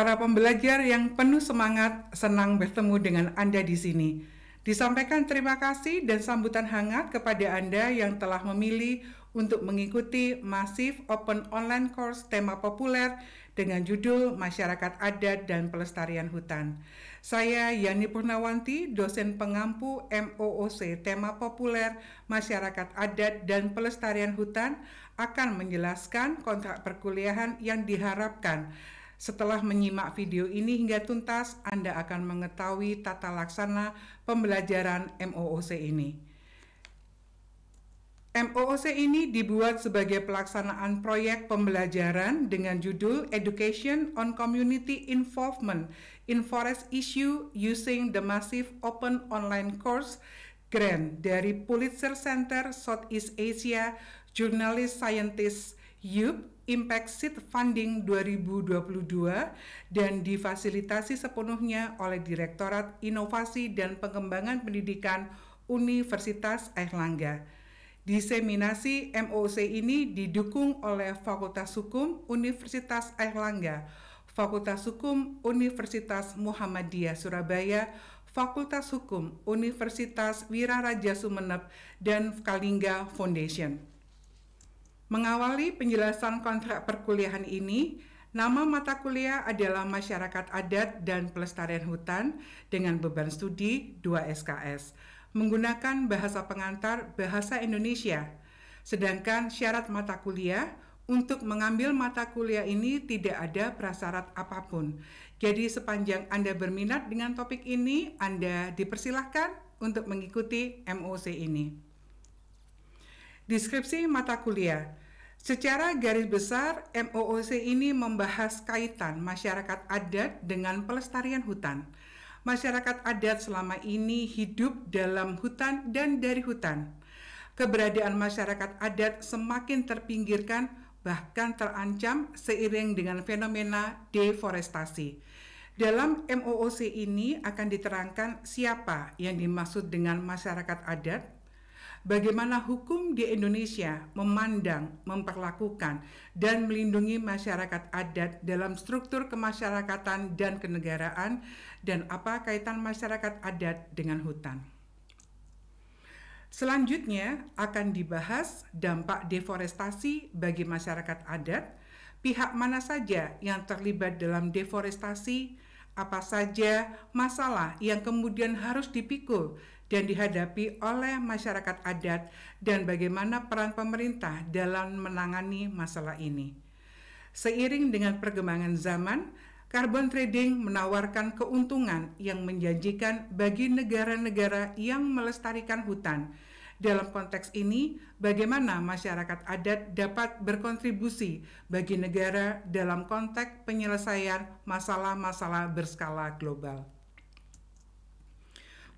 Para pembelajar yang penuh semangat, senang bertemu dengan Anda di sini. Disampaikan terima kasih dan sambutan hangat kepada Anda yang telah memilih untuk mengikuti Masif Open Online Course tema populer dengan judul Masyarakat Adat dan Pelestarian Hutan. Saya Yani Purnawanti, dosen pengampu MOOC tema populer Masyarakat Adat dan Pelestarian Hutan, akan menjelaskan kontrak perkuliahan yang diharapkan. Setelah menyimak video ini hingga tuntas, Anda akan mengetahui tata laksana pembelajaran MOOC ini. MOOC ini dibuat sebagai pelaksanaan proyek pembelajaran dengan judul Education on Community Involvement in Forest Issue Using the Massive Open Online Course Grant dari Pulitzer Center Southeast Asia Journalist Scientist YUP Impact Seed Funding 2022 dan difasilitasi sepenuhnya oleh Direktorat Inovasi dan Pengembangan Pendidikan Universitas Airlangga. Diseminasi MOOC ini didukung oleh Fakultas Hukum Universitas Airlangga, Fakultas Hukum Universitas Muhammadiyah Surabaya, Fakultas Hukum Universitas Wiraraja Sumeneb, dan Kalingga Foundation. Mengawali penjelasan kontrak perkuliahan ini, nama mata kuliah adalah Masyarakat Adat dan Pelestarian Hutan dengan beban studi 2 SKS, menggunakan bahasa pengantar bahasa Indonesia. Sedangkan syarat mata kuliah, untuk mengambil mata kuliah ini tidak ada prasyarat apapun. Jadi sepanjang Anda berminat dengan topik ini, Anda dipersilahkan untuk mengikuti MOOC ini. Deskripsi mata kuliah. Secara garis besar, MOOC ini membahas kaitan masyarakat adat dengan pelestarian hutan. Masyarakat adat selama ini hidup dalam hutan dan dari hutan. Keberadaan masyarakat adat semakin terpinggirkan, bahkan terancam seiring dengan fenomena deforestasi. Dalam MOOC ini akan diterangkan siapa yang dimaksud dengan masyarakat adat, bagaimana hukum di Indonesia memandang, memperlakukan, dan melindungi masyarakat adat dalam struktur kemasyarakatan dan kenegaraan, dan apa kaitan masyarakat adat dengan hutan. Selanjutnya akan dibahas dampak deforestasi bagi masyarakat adat, pihak mana saja yang terlibat dalam deforestasi, apa saja masalah yang kemudian harus dipikul dan dihadapi oleh masyarakat adat, dan bagaimana peran pemerintah dalam menangani masalah ini. Seiring dengan perkembangan zaman, carbon trading menawarkan keuntungan yang menjanjikan bagi negara-negara yang melestarikan hutan. Dalam konteks ini, bagaimana masyarakat adat dapat berkontribusi bagi negara dalam konteks penyelesaian masalah-masalah berskala global.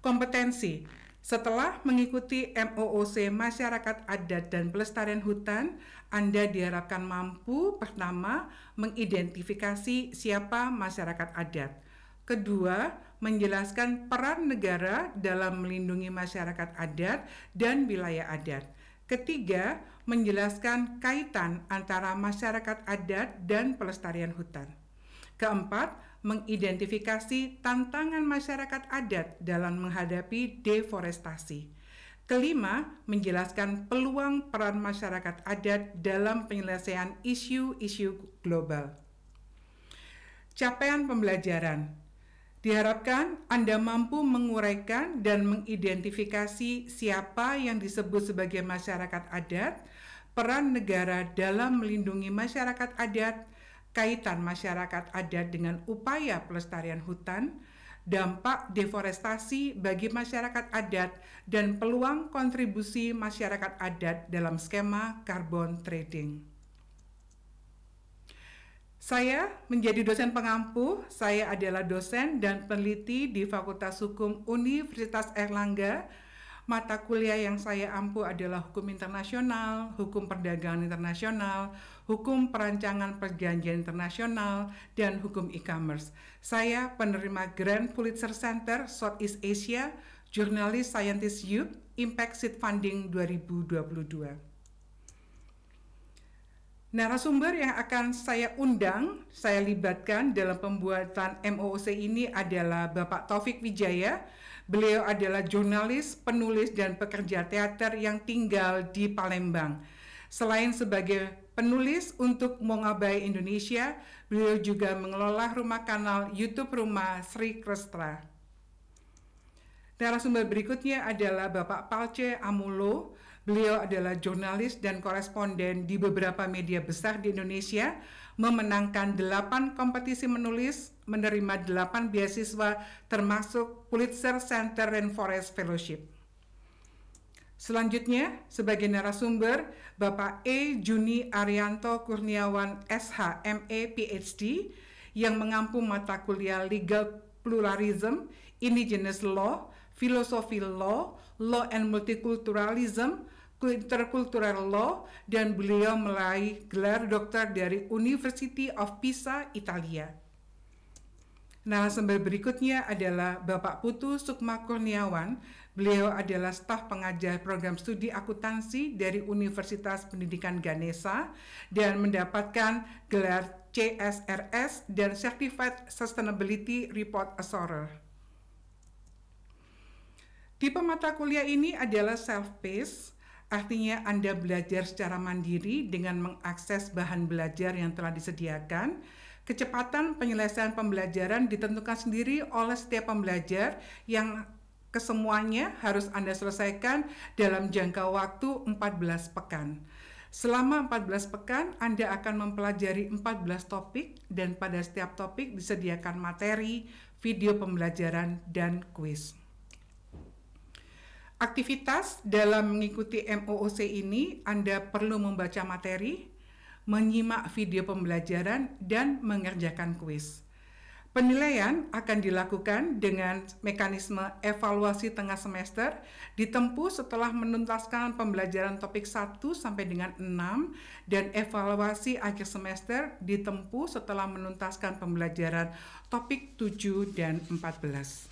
Kompetensi. Setelah mengikuti MOOC Masyarakat Adat dan Pelestarian Hutan, Anda diharapkan mampu pertama mengidentifikasi siapa masyarakat adat. Kedua, menjelaskan peran negara dalam melindungi masyarakat adat dan wilayah adat. Ketiga, menjelaskan kaitan antara masyarakat adat dan pelestarian hutan. Keempat, mengidentifikasi tantangan masyarakat adat dalam menghadapi deforestasi. Kelima, menjelaskan peluang peran masyarakat adat dalam penyelesaian isu-isu global. Capaian pembelajaran. Diharapkan Anda mampu menguraikan dan mengidentifikasi siapa yang disebut sebagai masyarakat adat, peran negara dalam melindungi masyarakat adat, kaitan masyarakat adat dengan upaya pelestarian hutan, dampak deforestasi bagi masyarakat adat, dan peluang kontribusi masyarakat adat dalam skema carbon trading. Saya menjadi dosen pengampu. Saya adalah dosen dan peneliti di Fakultas Hukum Universitas Airlangga. Mata kuliah yang saya ampu adalah hukum internasional, hukum perdagangan internasional, hukum perancangan perjanjian internasional, dan hukum e-commerce. Saya penerima Grant Pulitzer Center Southeast Asia Journalist Scientist Youth Impact Seed Funding 2022. Narasumber yang akan saya undang, saya libatkan dalam pembuatan MOOC ini adalah Bapak Taufik Wijaya. Beliau adalah jurnalis, penulis, dan pekerja teater yang tinggal di Palembang. Selain sebagai penulis untuk Mongabai Indonesia, beliau juga mengelola rumah kanal YouTube Rumah Sri Krestra. Narasumber berikutnya adalah Bapak Palce Amulo. Beliau adalah jurnalis dan koresponden di beberapa media besar di Indonesia, memenangkan 8 kompetisi menulis, menerima 8 beasiswa termasuk Pulitzer Center Rainforest Fellowship. Selanjutnya, sebagai narasumber, Bapak E. Juni Arianto Kurniawan SH, MA, PhD, yang mengampu mata kuliah Legal Pluralism, Indigenous Law, Philosophy Law, Law and Multiculturalism, Intercultural Law, dan beliau meraih gelar doktor dari University of Pisa, Italia. Narasumber berikutnya adalah Bapak Putu Sukma Kurniawan. Beliau adalah staf pengajar program studi akuntansi dari Universitas Pendidikan Ganesha dan mendapatkan gelar CSRS dan Certified Sustainability Report Assurer. Tipe mata kuliah ini adalah self-paced, artinya Anda belajar secara mandiri dengan mengakses bahan belajar yang telah disediakan. Kecepatan penyelesaian pembelajaran ditentukan sendiri oleh setiap pembelajar yang kesemuanya harus Anda selesaikan dalam jangka waktu 14 pekan. Selama 14 pekan, Anda akan mempelajari 14 topik dan pada setiap topik disediakan materi, video pembelajaran, dan kuis. Aktivitas dalam mengikuti MOOC ini, Anda perlu membaca materi, menyimak video pembelajaran, dan mengerjakan kuis. Penilaian akan dilakukan dengan mekanisme evaluasi tengah semester, ditempuh setelah menuntaskan pembelajaran topik 1 sampai dengan 6, dan evaluasi akhir semester ditempuh setelah menuntaskan pembelajaran topik 7 dan 14.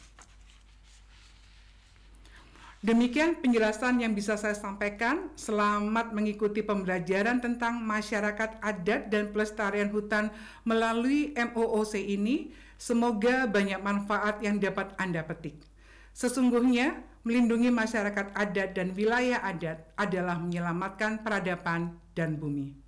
Demikian penjelasan yang bisa saya sampaikan. Selamat mengikuti pembelajaran tentang masyarakat adat dan pelestarian hutan melalui MOOC ini. Semoga banyak manfaat yang dapat Anda petik. Sesungguhnya, melindungi masyarakat adat dan wilayah adat adalah menyelamatkan peradaban dan bumi.